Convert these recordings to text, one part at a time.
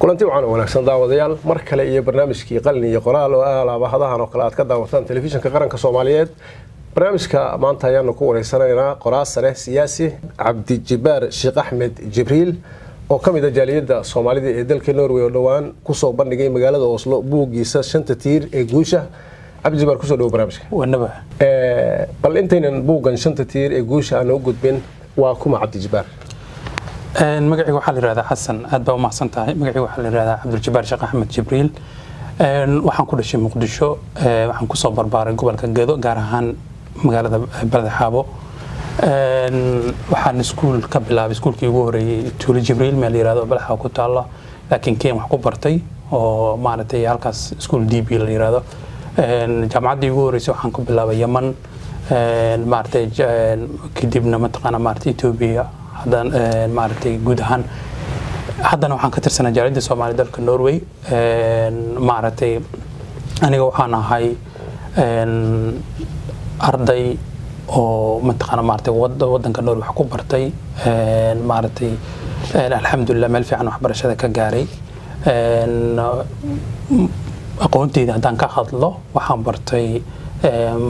kulanti waxaan wanaagsan daawadayaal mar kale iyo barnaamijkii qalin iyo qoraal oo alaabahadahan oo kale aad ka daawataan telefishinka qaranka Soomaaliyeed barnaamijka maanta ayaan ku wareysanaynaa qoraal sare siyaasi Cabdi Jibbaar Sheekh Axmed Jibriil oo kamid ah jaaliyada Soomaalida ee dalka Norway oo dhawaan ku soo bandhigay magaalada Oslo buugiisa shanta tiir ee guusha Cabdi Jibbaar ku soo dhaw barnaamijka wanaba bal intaynan buugan shanta tiir ee guusha aan u gudbin waa kuma Cabdi Jibbaar magacayga waxa la yiraahdaa Xasan aad baa u mahadsan tahay magacayga waxa la yiraahdaa Cabdi Jibbaar Sheekh Axmed Jibriil waxaan ku dhashay Muqdisho waxaan ku soo barbaaray gobolka Gedo gaar ahaan magaalada Balad Xaabo waxaan iskuul ka bilaabay iskuulkii ugu horeeyay Tuulo Jibriil meel yiraahdo Balad Xaabo ku taala laakiin keen wax ku bartay oo maaragtay halkaas iskuul DB la yiraahdo jaamacadii ugu horeysay waxaan ku bilaabay Yaman maaragtay kadibna mataqaana maaragtay Ethiopia hadan maaragtay guud ahaan haddana waxaan ka tirsanaa jaaliyada Soomaaliyeed dalka Norway maaragtay aniga waxaan ahay arday oo mataqaana maaragtay wadanka Norway wax ku bartay maaragtay alxamdulillah meel fiican waxbarashada ka gaaray aqoontayda haddaan ka hadlo waxaan bartay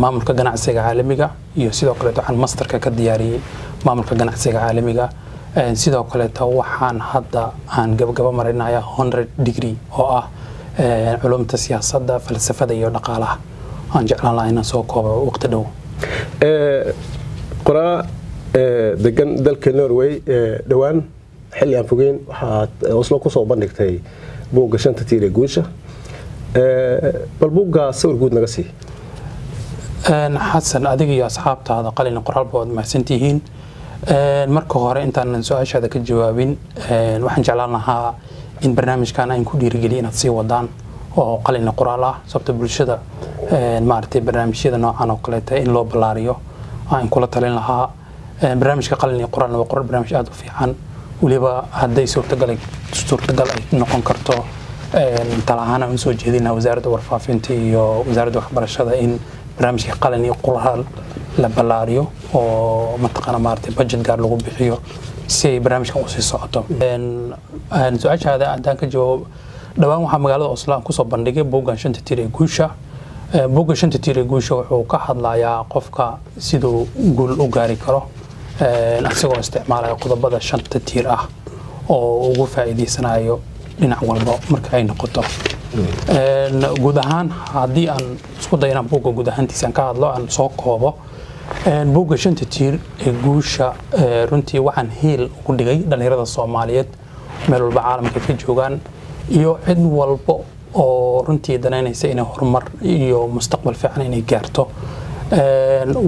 maamulka ganacsiga caalamiga iyo sidoo kale waxaan masterka ka diyaariyay maamulka ganacsiga caalamiga sidoo kale waxaan hadda aan gabagaba marinayaa 100 degree oo ah culumta siyaasadda falsafada iyo dhaqaalaha aan jeclaan lahaa inaan soo koobo waqti dhow qoraa degan dalka Norway dhawaan xilli aan fogeyn waxaad Oslo ku soo bandhigtay buugga shanta tiir ee guusha bal buugga sawir guud naga sii xasan adiga iyo asxaabtaada qalin qoraal baad mahadsantihiin marka hore intaan su'aashaada ka jawaabin waxaan jeclaan lahaa in barnaamijkan aan ku dhiirigeliyo inaad sii wadaan oo qalin qoraal ah sababta bulshada maartay barnaamijyada noocan oo kale in loo balaariyo aan kula talin lahaa barnaamijka qalin qoraal waa qoraal barnaamij aad u fiican waliba haday suurtagal ay noqon karto talahaan aan soo jeedinaa wasaaradda warfaafinta iyo wasaaradda waxbarashada in barnaamijka qalin qoraal la balaariyo oo mataqaana maartay budget gaar lagu bixiyo si barnaamijkan u sii socoto su'aashaada haddaan ka jawaab dhawaan waxaa magaalada Oslo ku soo bandhigay buuggan shanta tiir ee guusha buugga shanta tiir ee guusha wuxuu ka hadlayaa qofka sidoo guul u gaari karo asagoo isticmaalaya qodobada shanta tiir ah oo ugu faa'iideysanayo dhinac walba marka ay noqoto guud ahaan haddii aan isku dayo inaan buugga guud ahaantiisa ka hadlo aan soo koobo buugga shanta tiir ee guusha runtii waxaan heel ugu dhigay dhalinyarada Soomaaliyeed meel walba caalamka ka joogaan iyo cid walba oo runtii danaynaysa inay horumar iyo mustaqbal fiican inay gaarto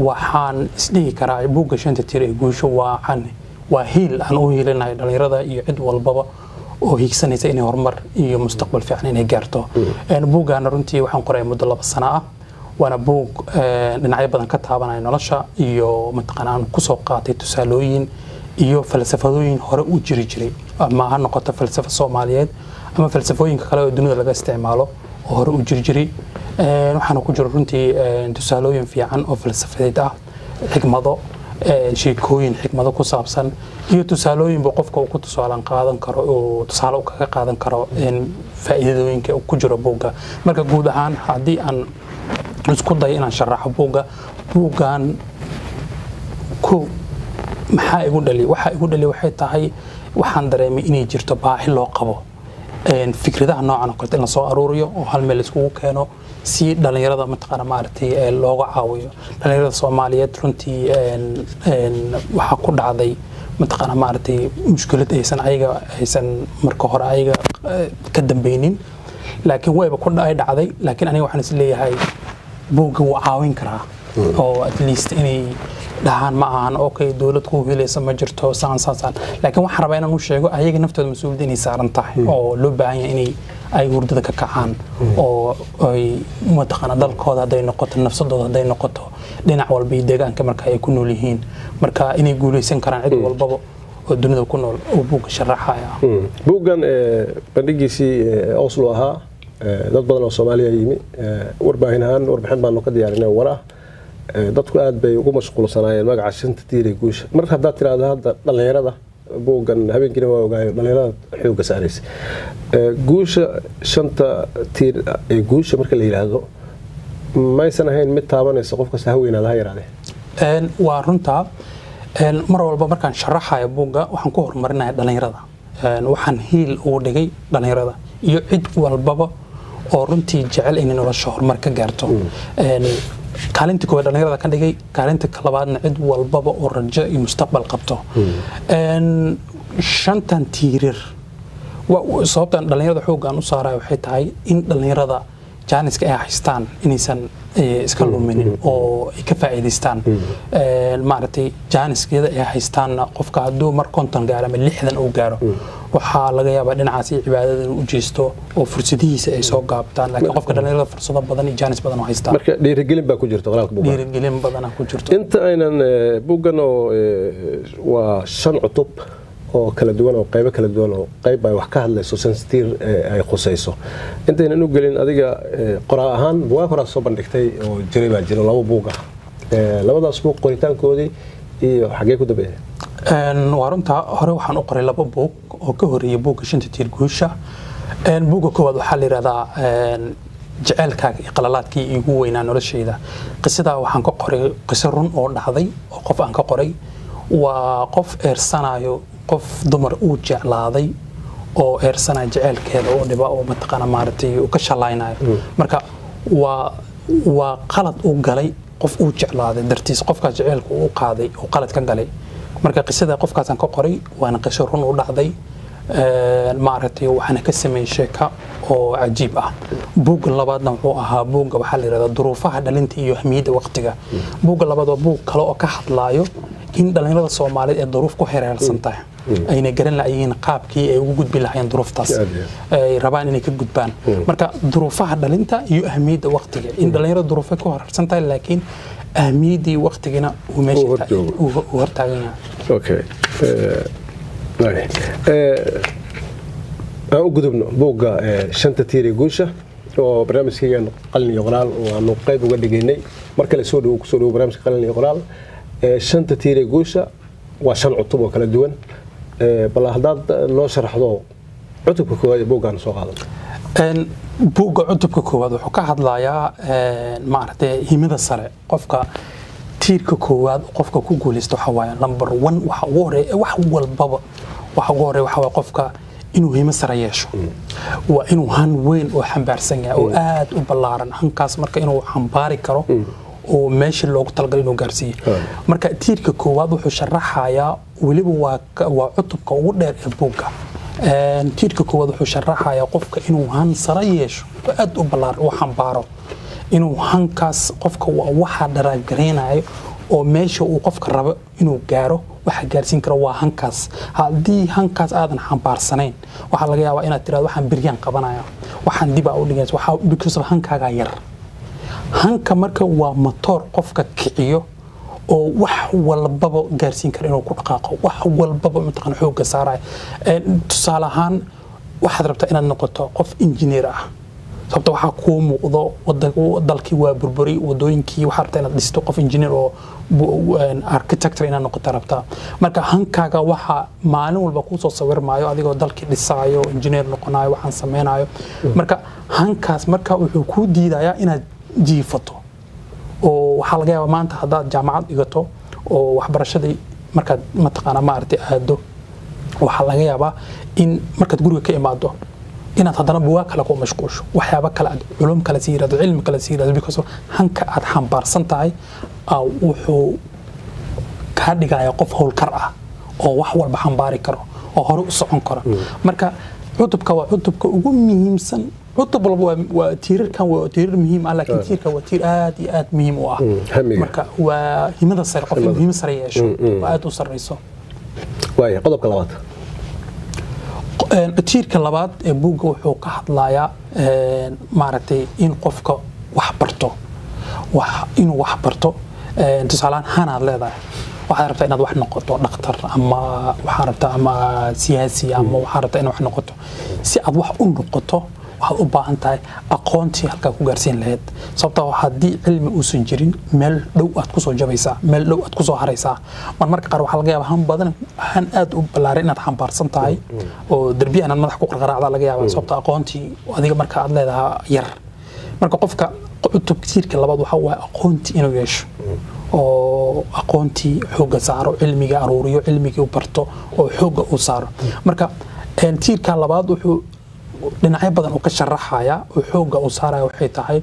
waxaan isdhihi karaa buugga shanta tiir ee guusha waa heel aan u heelinayo dhalinyarada iyo cid walbaba oo higsanaysa inay horumar iyo mustaqbal fiican inay gaarto buuggan runtii waxaan qoray muddo 2 sano ah وانا بوق دhinacyo badan ka taabanay nolosha iyo mataqaan ku soo qaatay tusaalooyin iyo falsafadooyin hore u jiri jiray ama ha noqoto falsafo Soomaaliyeed ama falsafooyinka kale oo dunida laga isticmaalo oo hore u jiri jiray waxaan ku jiro runtii tusaalooyin fiican oo falsafadeed ah xigmado sheekooyin xigmado ku saabsan iyo tusaalooyin qofka uu ku tusaalan qaadan karo oo tusaale ka qaadan karo faa'iidooyinka ku jiro buugga marka guud ahaan hadii aan isku day inaan sharaxo buuggan ku maxaa igu dhali waxay tahay waxaan dareemay inay jirto baahi loo qabo fikradaha noocan oo kale in la soo aruuriyo oo hal meel isku keeno si dhalinyarada mataqaana maartay looga caawiyo dhalinyarada Soomaaliyeed runtii waxa ku dhacday mataqaana maartay mushkilad aysan marka hore ayaga ka dambeeynin laakiin wayba ku dhacday laakiin aniga waxaan is leeyahay buugga waa caawin karaa oo at least inay dhahan ma ahan okay dawlad ku helaysa ma jirto saan laakiin waxaan rabaa inaan u sheego ayaga naftooda mas'uuliyad inay saaran tahay oo loo baahan yahay inay ay hurdada ka kacaan oo ay mataqaana dalkooda haday noqoto nafsadooda haday noqoto dhinac walba iyo deegaanka marka ay ku nool yihiin marka inay guuleysan karaan cid walbaba oo dunida ku nool oo buugga sharaxaya buuggan bandhigiisii Oslo ahaa dad badan oo Soomaaliya yimi warbaahinaan warbixin baan ka diyaarinay wara dadku aad bay ugu mashquulsanaayeen magaca shanta tiir ee guusha marka hadda tiraahdo hadda dhalinyarada buuggan habeenkiina waa ogaayo dhalinyarada xooga saaraysa guusha shanta tiir ee guusha marka la yiraahdo maysan ahayn mid taabanaysa qof kasta haweenada ha yiraahday waa runta mar walba markaan sharaxayo buugga waxaan ku horumarinayaa dhalinyarada waxaan hiil ugu dhigay dhalinyarada iyo cid walbaba oo runtii jecel inay nolosha horumar ka gaarto kaalinta koowaad dhalinyarada ka dhigay kaalinta labaadna cid walbaba oo rajo iyo mustaqbal qabto shantan tiirir sababtan dhalinyarada xooggan u saarayo waxay tahay in dhalinyarada jaaniska ay haystaan inaysan iska luminin oo ay ka faa'iideystaan maaragtay jaaniskeeda ay haystaanna qofka hadduu mar 50 gaaro ama 60 uu gaaro waxaa laga yaabaa dhinacaas cibaadada inuu u jeesto oo fursadihiisa ay soo gaabtaan laakiin qofka dhalinyarada fursado badan iyo jaanis badan oo haystaan marka dhiirigelin baa ku jirta qoraalka buugga dhiirigelin badan ku jirto inta aynan buuggan oo waa 5 cutub oo kala duwan oo qaybo kala duwan oo qayb ay wax ka hadlayso sensitive ay khusayso intaynan u gelin adiga qoraa ahaan buugaag hore soo bandhigtay oo jiray baa jira laba buug ah labadaas buug qoritaankoodii iyo xagee ku dambeeyay waa runta hore waxaan u qoray laba buug oo ka horeeyay buugga shanta tiir guusha buugga koowaad waxaa la yiraahdaa jaceelkaaga iyo qalalaadkii igu weynaa noloshayda qisada waxaan ka qoray qiso run oo dhacday oo qof aan ka qoray waa qof eersanayo qof dumar uu jeclaaday oo eersanaya jaceelkeeda oo dhiba oo mataqaana maartay uu ka shalaynayo marka waa qalad uu galay qof uu jeclaaday dartiis qofka jaceelku uu qaaday oo qalad ka galay marka qisada qofkaas aan ka qoray waana qiso run u dhacday maartay waxana ka sameeyay sheeka oo cajiib ah buugga labaadna wuxuu ahaa buugga waxa la yiraahdaa duruufaha dhalinta iyo ahmiyadda waqtiga buugga labaad waa buug kale oo ka hadlayo in dhalinyarada Soomaaliyeed ee duruuf ku xeerarsan tahay ayna garan laayeen qaabkii ay ugu gudbi lahaayeen duruuftaas ay rabaan inay ka gudbaan marka duruufaha dhalinta iyo ahmiyadda waqtiga in dhalinyarada duruufo ku xeerarsan tahay laakiin ahmiyadii waqtigina uu meesha uu hortaagan yahay okay aan u gudubno buugga shanta tiir ee guusha oo barnaamijkeena qalin iyo qoraal oo aanu qayb uga dhigaynay marka la soo dhawo barnaamijka qalin iyo qoraal shanta tiir ee guusha waa 5 cutub oo kala duwan bal hadaad noo sharaxdo cutubka koowaad ee buuggan soo qaadan buugga cutubka koowaad wuxuu ka hadlayaa maaragtay himada sare qofka tiirka koowaad qofka ku guuleysto waxa waaye number 1 waxa ugu horeeya wax walbaba waxa ugu horeeya waxa waa qofka inuu himo sare yeesho waa inuu han weyn oo xambaarsan yahay oo aad u ballaaran hankaas marka inuu xambaari karo oo meesha loogu talagalay inuu gaarsiiyo marka tiirka koowaad wuxuu sharaxayaa waliba waa cutubka ugu dheer ee buugga tiirka koowaad wuxuu sharaxayaa qofka inuu han sare yeesho oo aad u ballaaran oo xambaaro inuu hankaas qofka waxa daraagreynaayo oo meesha uu qofka rabo inuu gaaro waxa gaarsiin karo waa hankaas haddii hankaas aadan xambaarsanayn waxa laga yaabaa inaad tiraahdo waxaan biryaan qabanaya waxaan dib u dhigayso waxa because of hankaaga yar hanka marka waa motor qofka kiciyo oo wax walbaba gaarsiin karo inuu ku dhaqaaqo wax walbaba mataqaan xoog saaraay tusaale ahaan waxaad rabtaa inaad noqoto qof engineer ah sababta waxa ku muuqdo dalkii waa burburi wadooyinkii waxa rabtaa inaad dhisto qof engineer oo architecture inaad noqoto rabtaa marka hankaaga waxa maalin walba ku soo sawirmaayo adigoo dalkii dhisaayo engineer noqonayo waxaan sameeynayo marka hankaas marka wuxuu ku diidayaa inaad jiifato oo waxa laga yaabaa maanta hadaad jaamacad dhigato oo waxbarashadii markaad mataqaana maartay aado waxa laga yaabaa in markaad guriga ka imaado inaad hadana buugaag kale ku mashquusho waxyaabo kale culum kale siirado cilmi kale siirado because hanka aad xambaarsan tahay wuxuu ka dhigayaa qof howlkar ah oo wax walba xambaari karo oo hore u socon karo marka cutubka waa cutubka ugu muhiimsan cutub walba waa tiirarkan waa tiirar muhiim ah laakiin tiirka waa tiir aad iyo aad muhiim u ah marka waa himada sare qof muhiim sare yeesho aad u sareyso waaya qodobka labaad tiirka labaad ee buugga wuxuu ka hadlayaa maaragtay in qofka wax barto inuu wax barto tusaalaan hanaad leedahay waxaad rabtaa inaad wax noqoto dhakhtar ama waxaad rabtaa ama siyaasi ama waxaad rabtaa inaad wax noqoto si aad wax u noqoto waxaad u baahan tahay aqoontii halkaa ku gaarsiin lahayd sababtoo haddii cilmi uusan jirin meel dhow aad ku soo jabaysaa meel dhow aad ku soo haraysaa marmarka qaar waxaa laga yaabaa han badan han aad u ballaaran inaad xambaarsan tahay oo darbiya inaad madax ku qarqaraacda laga yaabaa sababtoo aqoontii adiga marka aad leedahay yar marka qofka tiirka labaad waxa waa aqoontii inuu yeesho oo aqoontii xooga saaro cilmiga aruuriyo cilmiga u barto oo xooga u saaro marka tiirka labaad wuxuu dhinacyo badan uu ka sharaxaya oo xooga u saaraya waxay tahay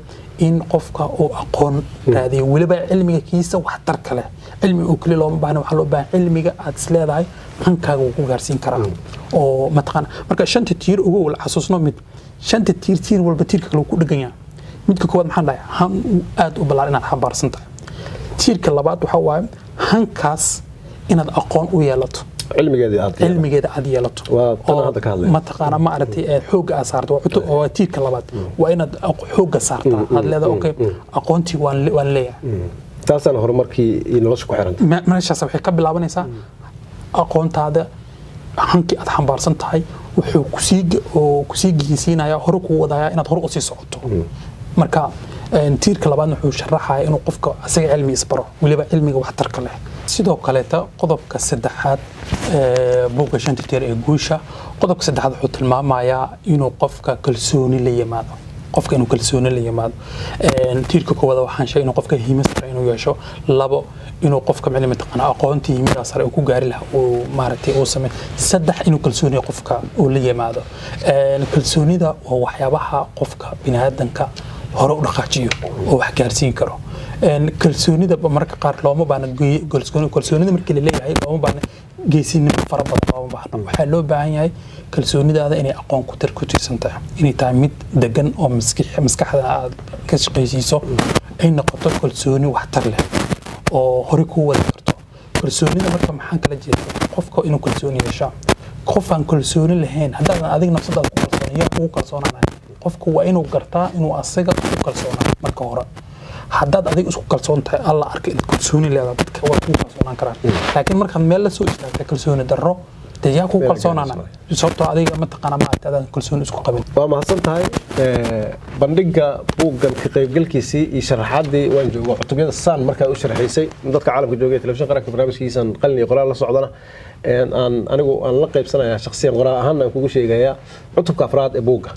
in qofka uu aqoon raadiyo waliba cilmiga kiisa wax tar kale cilmi uu kali loo baahan waxa loo baahan cilmiga aad isleedahay hankaaga uu ku gaarsiin karaa oo mataqaan marka shanta tiir ugu wal xasuusno mid shanta tiir walba tiirka kale ku dhagan yahay midka koowaad maxaa dhahay han aad u ballaaran inaad xambaarsan tahay tiirka labaad waxa waaye hankaas inaad aqoon u yeelato cilmigeeda aad yeelato ma taqaana ma aragtay xooga aad saarto waa tiirka labaad waa inaad xooga saartaa aad leedahay okay aqoontii waan leeyahay taasana horumarkii nolosha ku xiranta meeshaas waxay ka bilaabanaysaa aqoontaada hankii aad xambaarsan tahay wuxuu kusii geysiinaya hore kuu wadaya inaad hore usii socoto marka tiirka labaadna wuxuu sharaxaya inuu qofka asaga cilmi isbaro waliba cilmiga waxtarka leh sidoo kaleeta qodobka saddexaad buugga shanta tiir ee guusha qodobka saddexaad wuxuu tilmaamayaa inuu qofka kalsooni la yimaado qofka inuu kalsooni la yimaado tiirka koowaad waxaan sheegay inuu qofka himad sare inuu yeesho labo inuu qofka cilmi taqaan aqoontii himada sare ku gaari lahaa oo maaragtay uu sameeyo saddex inuu kalsooni qofka uu la yimaado kalsoonida waa waxyaabaha qofka bini'aadanka hore u dhaqaajiyo oo wax gaarsiin karo kalsoonida marka qaar looma baahna kalsoonida markii la leeyahay looma baahna geesinimo fara badan looma baahna waxaa loo baahan yahay kalsoonidaada inay aqoon ku tiirsan tahay inay tahay mid degan oo maskaxda aad ka shaqaysiiso ay noqoto kalsooni waxtar leh oo hore ku wada karto kalsoonida marka maxaan kala jeedaa qofka inuu kalsooni yeesho qof aan kalsooni lahayn haddaadan adiga nafsadaada ku kalsoon yaa kugu kalsoonaanaya qofku waa inuu gartaa inuu asaga ku kalsoonaa marka hore haddaad adiga isku kalsoon tahay alla arka inaad kalsooni leedahay dadka waa kugu kalsoonaan karaan laakiin markaad meel la soo istaagta kalsooni darro dee yaa kugu kalsoonaana sababtoo adiga mataqaana ma aadaan kalsooni isku qabin waa mahadsan tahay bandhiga buuggan ka qaybgalkiisii iyo sharaxaadii waan joogaa cutubyada saan markaa u sharaxaysay dadka caalamka joogay telefishin qaranka barnaamijkiisan qalin iyo qoraal la socdana anigu aan la qaybsanayaa shakhsiyan qoraal ahaan aan kugu sheegayaa cutubka afraad ee buugga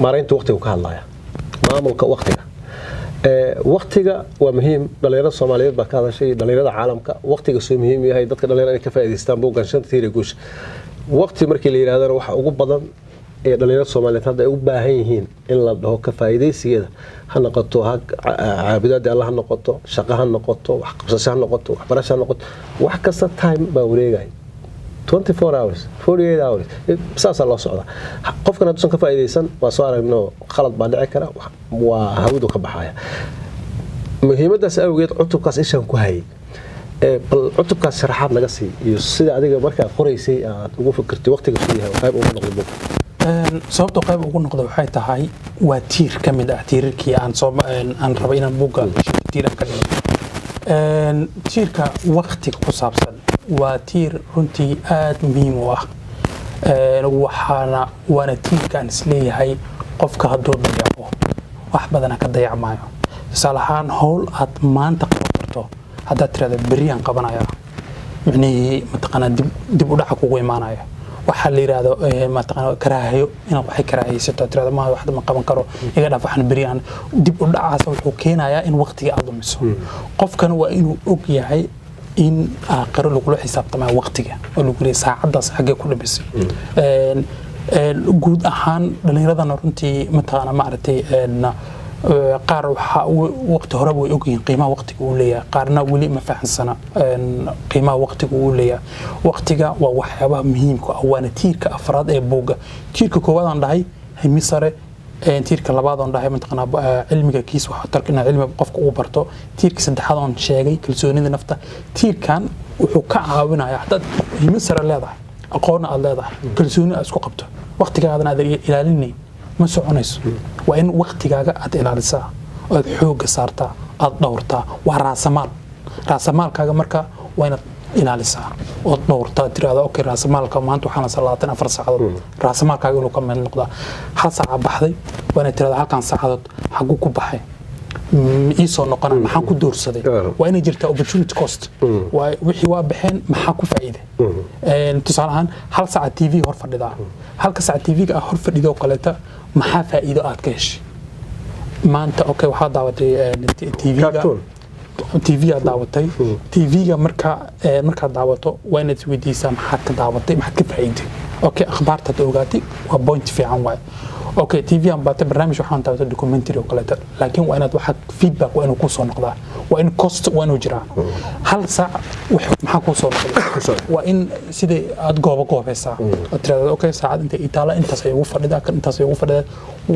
maareynta waqtiga ka hadlaya maamulka waqtiga waqtiga waa muhiim dhalinyarada Soomaaliyeed baa ka hadashay dhalinyarada caalamka waqtiga soo muhiim yahay dadka dhalinyarada ay ka faa'iideystaan buuggan shanta tiir ee guusha waqti markii la yiraahdana waxa ugu badan ee dhalinyarada Soomaaliyeed hadda ay u baahan yihiin in la dhaho ka faa'iideysigeeda ha noqoto caabudaada Allah ha noqoto shaqo ha noqoto wax qabsasho ha noqoto waxbarasho ha noqoto wax kasta time baa wareegay 24 hours 48 hours saasa loo socda qofkan hadduusan ka faa'iideysan waa soo aragno khalad baa dhici kara waa hawadu ka baxaya muhiimadaas awgeed cutubkaas ishaan ku hayay bal cutubkaas sharaxaad laga sii iyo sida adiga markaa qoraysay aad ugu fikirtay waqtiga soo yahay qayb ugu noqdo buug sababta qayb ugu noqdo waxay tahay waa tiir ka mid ah tiirarkii aan rabo inaan buugga tiiran ka dhigo tiirka waqtiga ku saabsan waa tiir runtii aad muhiim u ah waana tiirkaan isleeyahay qofka hadduu dayaco wax badana ka dayacmaayo tusaale ahaan howl aad maanta qaban karto haddaad tirahdo beriyaan qabanaya micnihii mataqaanaa dib u dhaca kugu imaanaya waxaa la yidhaahdo mataqaanaa karaahayo inaad waxay karaahaysato tirahdo ma waxda ma qaban karo iga dhaaf waxaan beriyaan dib u dhacaas wuxuu keenayaa in waqtiga aad lumiso qofkana waa inuu og yahay in aakhiro lagu xisaabtamayo waqtiga oo lagu leeyahay saacadaas xagee ku dhamisay guud ahaan dhalinyaradana runtii mataqaana ma aragtay qaar waxa waqti hore way ogyihiin qiimaha waqtiga uu leeyahay qaarna weli ma fahansana qiimaha waqtiga uu leeyahay waqtiga waa waxyaabaha muhiimka ah waana tiirka afraad ee buugga tiirka koowaad aan dhahay himi sare tiirka labaad aan dhahay mataqaana cilmiga kiis waxa tarkina cilmi qofka uu barto tiirka saddexaad aan sheegay kalsoonida nafta tiirkan wuxuu ka caawinayaa haddaad himi sare leedahay aqoon aad leedahay kalsooni aad isku qabto waqtigaadan aad ilaalinay ma soconayso waa in waqtigaaga aad ilaalisaa aad xooga saartaa aad dhowrtaa waa raasamaalkaaga marka waa inaad ilaalisa oo dhowrta tirada okay raasamaalka maanta waxaan salaatan 4 saacadood raasamaalkaaga inuu ka mid noqdo hal saac baxday waana tirada halkan saacadood xagu ku baxay iisoo noqona maxaan ku doorsaday waa inay jirtaa opportunity cost waa wixii waa baxeen maxaa ku faa'iiday tusaalahan hal saac TV hor fadhida halka saac TV-ga hor fadhido kaleeta maxaa faa'iido aad ka heshay maanta okay waxaa daawatay TV-ga TV daawatay TV-ga marka daawato waa inaad weydiisaa maxaad ka daawatay maxaad ka faa'iiday okay akhbaarta ogaatay waa point fiican waay okay TV aan baatay barnaamij waxaan daawatay documentary oo kale laakiin waa inaad waxa feedback waa inuu ku soo noqdaa waa in cost waa inuu jiraa hal saac maxaa ku soo noqday waa in sidii aad goobaysaa tirada okay saacad inta itaala intaas ay ugu fadhidaa kan intaas ay ugu fadhidaa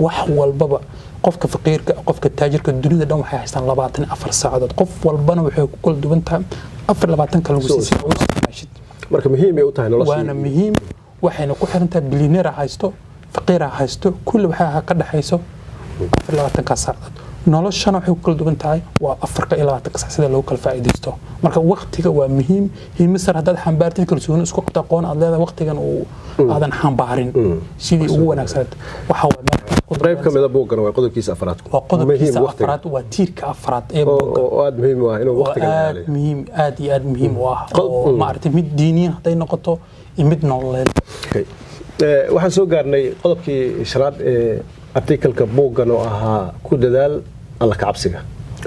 wax walbaba qofka faqiirka qofka taajirka dunida dhan waxay haystaan 24 saacadood qof walbana waxay ku kala duwan tahay 24 kala gusiisay marka muhiim ay u tahay nolosha waana muhiim waxayna ku xiran tahay billionaire haysto faqiir haysto kulli waxa ka dhaxayso 24 saacadood noloshana waxay ku kala duwan tahay waa 24 saac sida loo kala faa'iideysto marka waqtiga waa muhiim himisar hadaad xambaartid kalsooni isku qabta aqoon aad leedahay waqtigan uu aadan xambaarin sidii ugu wanaagsan waxa waa qayb kamida buuggan waa qodobkiisa afraad waa qodobkiisa afraad waa tiirka afraad ee buugga oo aad muhiim u ah inuu waqtiga ilaaliyo muhiim aad iyo aad muhiim u ah oo ma aragtay mid diiniin haday noqoto mid nololeed waxaan soo gaarnay qodobkii shanaad ee artikelka buuggan oo ahaa ku dadaal alla ka cabsiga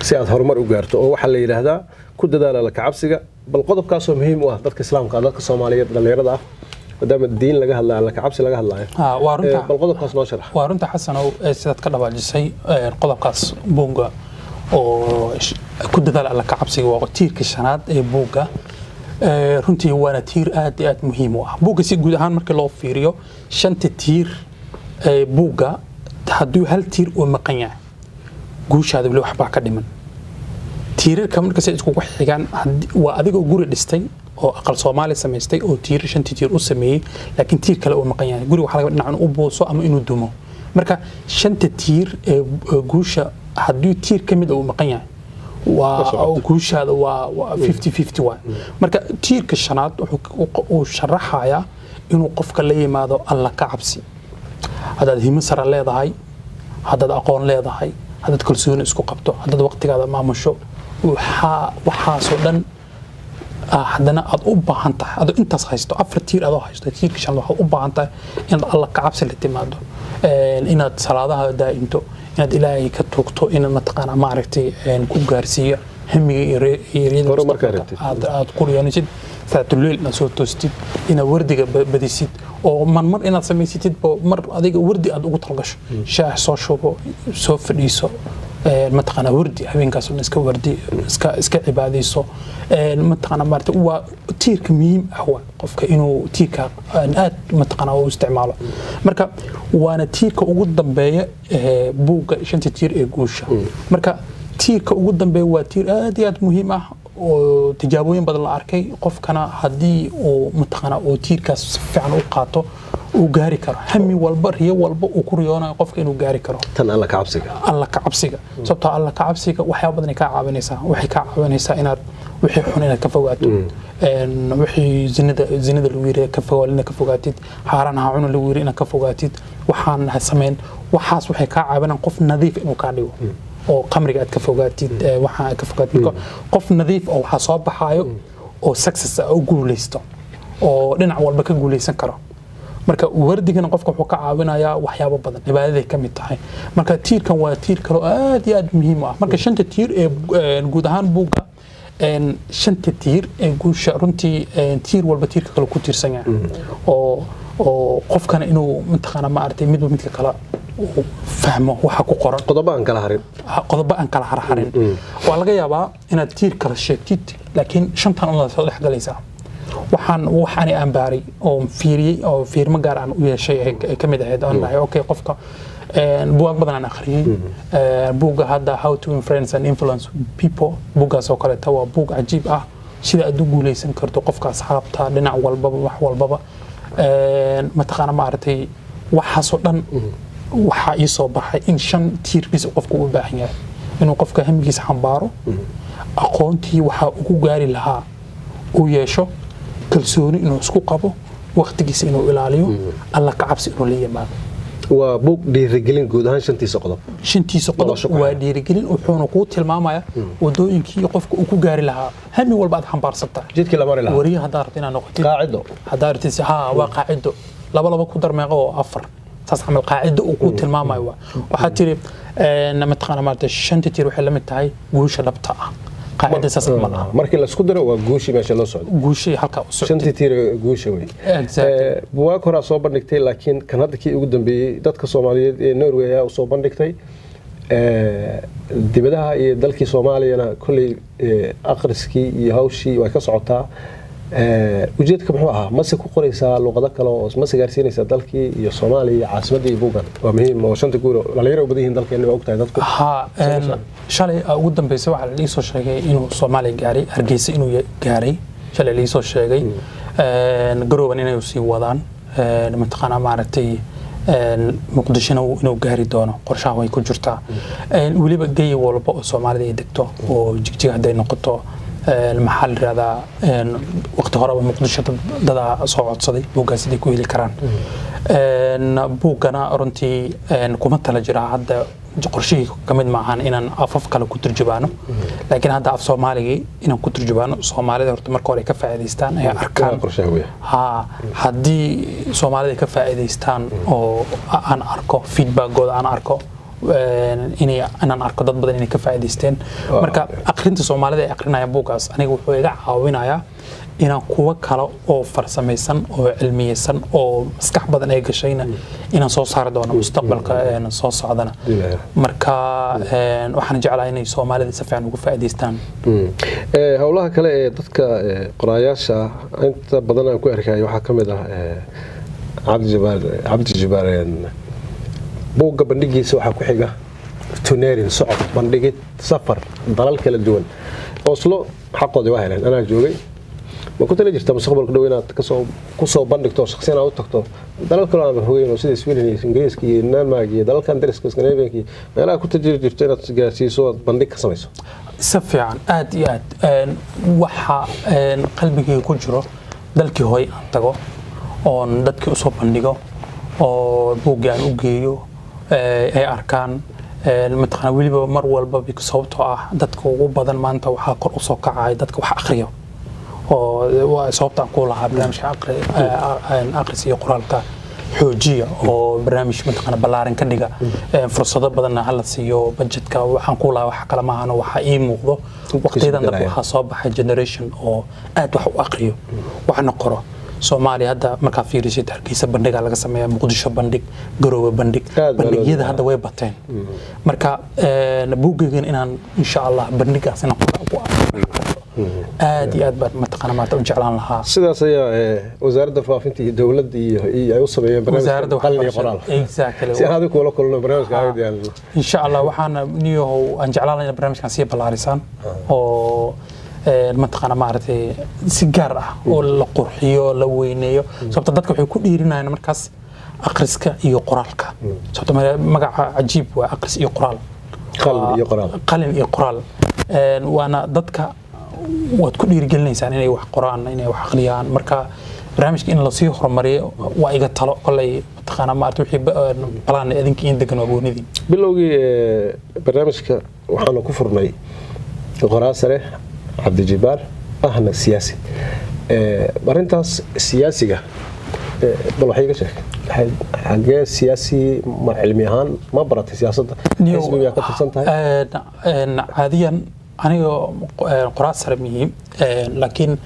si aad horumar u gaarto oo waxa la yiraahdaa ku dadaal alla ka cabsiga bal qodobkaas oo muhiim u ah dadka islaamka dadka Soomaaliyeed dhalinyarada ah maadaama diin laga hadlaayo alla ka cabsi laga hadlaayo waa runta bal qodobkaas noo sharax waa runta xasan oo sidaad ka dhawaajisay qodobkaas buugga oo ku dadaal alla ka cabsiga waa tiirka shanaad ee buugga runtii waana tiir aad iyo aad muhiim u ah buugga si guud ahaan markii loo fiiriyo shanta tiir ee buugga hadduu hal tiir oo maqan yahay guushaada wali waxba ka dhiman tiirarka marka si isku xigaan waa adigoo guri dhistay oo aqal Soomaali sameystay oo tiir shantii tiir u sameeyay laakiin tiir kale oo maqan yahay guri waxa laga dhinacan u booso ama inuu dumo marka shanta tiir ee guusha hadduu tiir kamid oo maqan yahay waa guushaada waa 50-50 waa marka tiirka shanaad wuxuu sharaxayaa inuu qofka la yimaado alla ka cabsi hadaad himisara leedahay hadaad aqoon leedahay hadaad kalsooni isku qabto hadaad waqtigaada maamusho waxa soo dhan haddana aad u baahan tahay aad intaas haysto afar tiir aad haysto tiirka shan waxa u baahan tahay in alla ka cabsi la timaado inaad salaadaha daa'imto inaad ilaahay ka toogto inaad mataqaana ma aragtay ku gaarsiiyo hamiga iyo aad ku riyaanisid saatuleel na soo toostid ina wardiga badisid oo mar inaad samaysatid mar adiga wardi aad ugu talgasho shaah soo shubo soo fadhiiso mataqaana wardi habeenkaas oo iska wardi iska cibaadeyso mataqaana maarta waa tiirka muhiim ah qofka inuu tiirka aad mataqaana u isticmaalo marka waana tiirka ugu dambeeya buugga shanta tiir ee guusha marka tiirka ugu dambeeya waa tiir aad iyo aad muhiim ah oo tijaabooyin badan la arkay qofkana hadii uu mataqaana oo tiirkaas fiican u qaato uu gaari karo hami walba riyo walba uu ku riyoonayo qofka inuu gaari karo tan alla ka cabsiga sababtoo alla ka cabsiga waxyaabo badan ka caawinaysaa inaad wixii xun inaad ka fogaato wixii zinada lagu yiri ka fogaatid xaaraanaha cunug lagu yiri inaad ka fogaatid waxaan sameyn waxaas waxay ka caawinayaan qof nadiif inuu ka dhigo oo qamriga aad ka fogaatid waxa ka fogaatid qof nadiif oo waxa soo baxayo oo success oo guuleysto oo dhinac walba ka guuleysan karo marka wardigana qofka wuxuu ka caawinayaa waxyaabo badan cibaadada ka mid tahay marka tiirkan waa tiir kale aad iyo aad muhiim ah marka shanta tiir ee guud ahaan buugga shanta tiir ee guusha runtii tiir walba tiirka kale ku tiirsan yahay oo qofkana inuu mataqaana ma artay midka kale fahmo waxa ku qoran qodobo aan kala harharin waa laga yaabaa inaad tiir kala sheegtid laakiin shantan una soo dhex galaysaa waxaan aan baaray oo fiiriyay oo fiirmo gaar aan u yeeshay ay kamid ahayd oo dhahay okay qofka buug badan aan akhriyay buugga hadda how to influence people buuggaas oo kale waa buug cajiib ah sida aad u guuleysan karto qofka asxaabta dhinac walbaba wax walbaba mataqaana ma aragtay waxaasoo dhan waxa ii soo baxay in shan tiir bis qofku u baahan yahay inuu qofka hamigiisa xambaaro aqoontii waxa uu ku gaari lahaa uu yeesho kalsooni inuu isku qabo waqtigiisa inuu ilaaliyo alla ka cabsi inuu la yimaado waa buug dhiirigelin guud ahaan shantiisa qodob waa dhiirigelin wuxuuna kuu tilmaamaya wadooyinkii qofka uu ku gaari lahaa hami walba aad xambaarsantaa jidkii la mari lahaa wariyaha haddaad rabto inaad noqotid qaacido haddaad rabtid waa qaacido laba ku dar meeqo oo 4 saas camal qaacido uu ku tilmaamayo waxaa tiri mataqaana maartay shanta tiir waxay la mid tahay guusha dhabta ah قاعدة أساس المرأة. مركي السكودر وجوشي ما شاء الله صعد. جوشي حلقة. شنتي تير جوشي وي. بواكورا صوب نكتي لكن كان هذا كي يقدم بدات كصومالية نرويج أو صوب نكتي. دي بدها يدلكي صومالي أنا كل أقرسكي يهوشي وكسعتها. وجدت كمحوها مسك قريسة لغة كلا مسك جالسين يسدلكي يا صومالي عاصمتي بوغان ومهم وشان تقولوا لا يرى بديهن دلك إنه وقت عندكم ها شالي قدام بيسوي على ليسو شيء إنه صومالي جاري أرجيس إنه جاري شالي ليسو شيء نجرب إنه يسوي وضعن لما تقنا معرتي مقدشنا إنه جاري دونه قرشة هو يكون جرتا ولي بجي والله بقى صومالي دكتور وجيك هذا نقطة المحل هذا وقت هرب مقدشة ضد صوت صدي بوجا دي كويل كران بوجنا أرنتي كومنت على جرا هذا قرشي كمان معهن إن أفف كلا كتر جبانه لكن هذا أف صومالي إن كتر جبانه صومالي ده رت مركوري كفايدستان هي أركان ها هدي صومالي كفايدستان أو أنا أركو فيدباك جود أنا أركو inay anaan arko dad badan inay ka faa'iideysteen marka aqrinta Soomaalida ay aqrinayaan buugaas aniga wuxuu iga caawinayaa inaan kuwa kale oo farsameysan oo cilmiyeysan oo maskax badan ay gashayna inaan soo saar doono mustaqbalka soo socdana marka waxaan jeclahay inay Soomaalida si fiican uga faa'iideystaan hawlaha kale ee dadka qoraayaasha inta badan aan ku arkay waxa kamid ah Cabdi Jibaar بوجا بندقي سو حكو حاجة تونيرين صعب بندقي سفر ضلال كلا دوان أصله حقه دي واحد أنا جوجي ما كنت لجرت مستقبل كدوينات كسو بندق تو شخصيا أو تكتو ضلال كلا هو ينوسيد سويلني إنجليز كي نالماجي ضلال كان درس كسكنيبين كي أنا كنت جرتنا تجارسي سو بندق كسميسو سفيان آد وحى قلبك يكجره دلك هوي أنتجو أون دتك أصوب بندقه أو بوجان وجيو ay arkaan mataqana waliba mar walba bi sababtoo ah dadka ugu badan maanta waxa kor u soo kacay dadka wax akhriyo oo sababta ku lahaa barnaamijka akhris iyo qoraalka xoojiya oo barnaamij mataqana balaaran ka dhiga fursado badan hal siiyo budgetka waxaan ku lahaa wax kala ma ahana waxa ii muuqdo waqtiyadan dadka waxa soo baxay generation oo aad wax u akhriyo waxna qoro Soomaaliya hadda marka fiirisid Hargeysa bandhiga laga sameeyaa Muqdisho bandhig Garowe bandhig bandhigyada hadda way bateen marka buugaygan inaan insha Allah bandhigaas inaan ku aad iyo aad mataqana maanta u jeclaan lahaa sidaas ayaa wasaaradda faafinta iyo dawladda iyo ay u sameeyeen barnaamijka qalin qoraal exactly si aad ku la kulno barnaamijka aad yaan insha Allah waxaan niyo aan jeclaan lahaa barnaamijkan si ballaarisaan oo mataqana maartay si gaar ah oo la qurxiyo la weyneeyo sababta dadka waxay ku dhiirinayaan markaas akhriska iyo qoraalka sababta magaca cajiib waa akhris iyo qoraal qalin iyo qoraal waana dadka waad ku dhiirigelinaysaa inay wax qoraan inay wax akhriyaan marka barnaamijka in la sii horumariyo waa iga talo kolay mataqana maartay wixii balan idinka in degan waa goonidii bilowgii barnaamijka waxaan ku furnay qoraasare عبد الجبار أهنا سياسي برنتاس سياسية بالحقيقة شيء حاجة سياسي مع علميهان ما برت سياسة حزب ويا كتر سنتها عاديا أنا قراءة سرمية لكن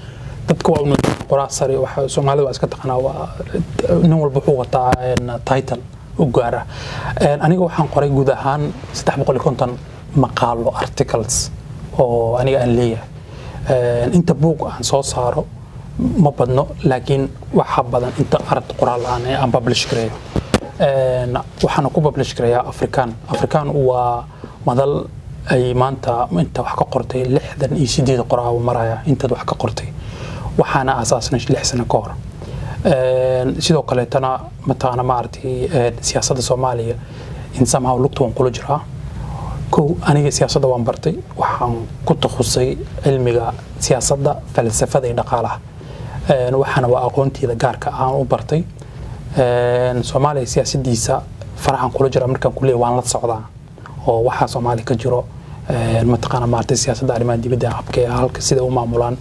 تذكر إنه قراءة سري وسومالي وأسكت أنا ونول بحوة تايتل وجارة أنا وحن قرأ جودهان استحبق لي كنت مقال وارتكلز أو أنا قال لي أنت بوق عن صوص صاروا ما بدنا لكن وحبذا أنت أردت قرآن أنا أم ببلش كريه وحنا كوب ببلش كريه أفريكان ومثل أي ما أنت وحكا قرتي لحدا يشديد قرآن ومرايا أنت وحكا قرتي وحنا أساسا لحسن كور sidoo kale tana mataana maartay siyaasadda Soomaaliya in somehow lugtu aan kula jiraa كو أنا سياسة وان برتي وحن كنت خصي علمي سياسة فلسفة دقالة وحنا وأقونتي ذكرك عن برتي Soomaaliya siyaasadiisa faraxan kula jira markaan kulay waan la socdaa oo waxa Soomaaliya ka jiro mataqaana maartay siyaasadda arrimaha dibadda habkee halka sida uu maamulaan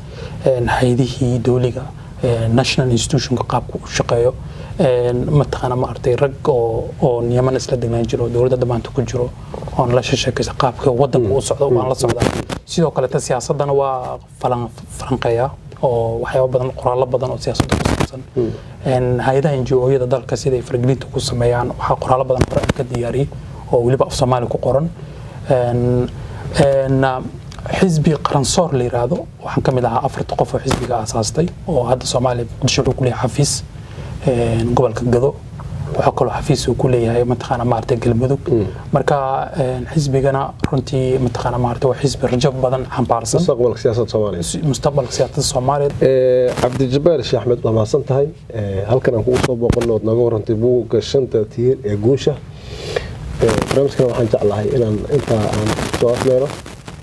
hay'adihii dawliga national institution ka qaabku u shaqeeyo mataqaana maartay rag oo niyaman isla degnaan jiro dawladda maanta ku jiro oo la shaqeeyo qaabka wadanka u socdo waan la socdaa sidoo kale ta siyaasadana waa falanqeeya oo waxyaabo badan qoraalo badan oo siyaasadda ku saabsan hay'adaha NGO-yada dalka sida ay fargelinta ku sameeyaan waxa qoraalo badan qoraan ka diyaariyay oo waliba af Soomaali ku qoran xisbi qaransoor la yiraahdo waxaan kamid ahaa 4 qof oo xisbiga aasaastay oo hadda Soomaaliya Muqdisho ku leeyahay xafiis gobolka Gado waxa kale xafiis uu ku leeyahay mataqaana maartay galmudug marka xisbigana runtii mataqaana maartay waa xisbi rajab badan xambaarsan mustaqbalka siyaasadda Soomaaliya Cabdi Jabbaar Sheekh Ahmed waa maasan tahay halkan aan ku soo booqano naga warantay buugga shanta tiir ee guusha barnaamijkan waxaan jeclahay inaan inta aan soo afleero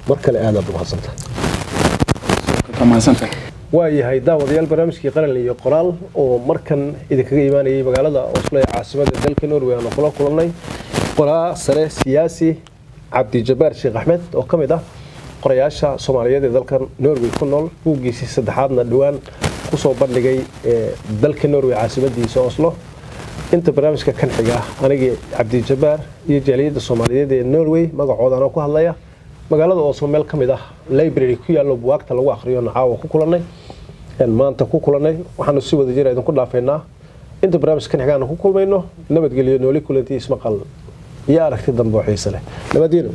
mar kale aad u mahadsantahay waayahay daawadayaal barnaamijkii qaran iyo qoraal oo markan idinkaga iimaanayay magaalada Oslo ee caasimadda dalka Norway aan kula kulannay qoraa sare siyaasi Cabdi Jabbaar Sheekh Ahmed oo kamid ah qorayaasha Soomaaliyeed ee dalka Norway ku nool buuggiisii saddexaadna dhawaan ku soo bandhigay dalka Norway caasimadiisa Oslo inta barnaamijka kan xiga aniga Cabdi Jabbaar iyo jaaliyadda Soomaaliyeed ee Norway magacooda ku hadlaya magaalada Oslo meel kamid ah library ku yaalo buugta lagu akhriyo nacaaw ku kulanay maanta ku kulanay waxaanu si wada jir idinku dhaafeynaa inta barnaamijkan xigaan ku kulmayno nabadgelyo nooli kulantii ismaqal iyo aragti dambe oo xiiso leh nabadgelyo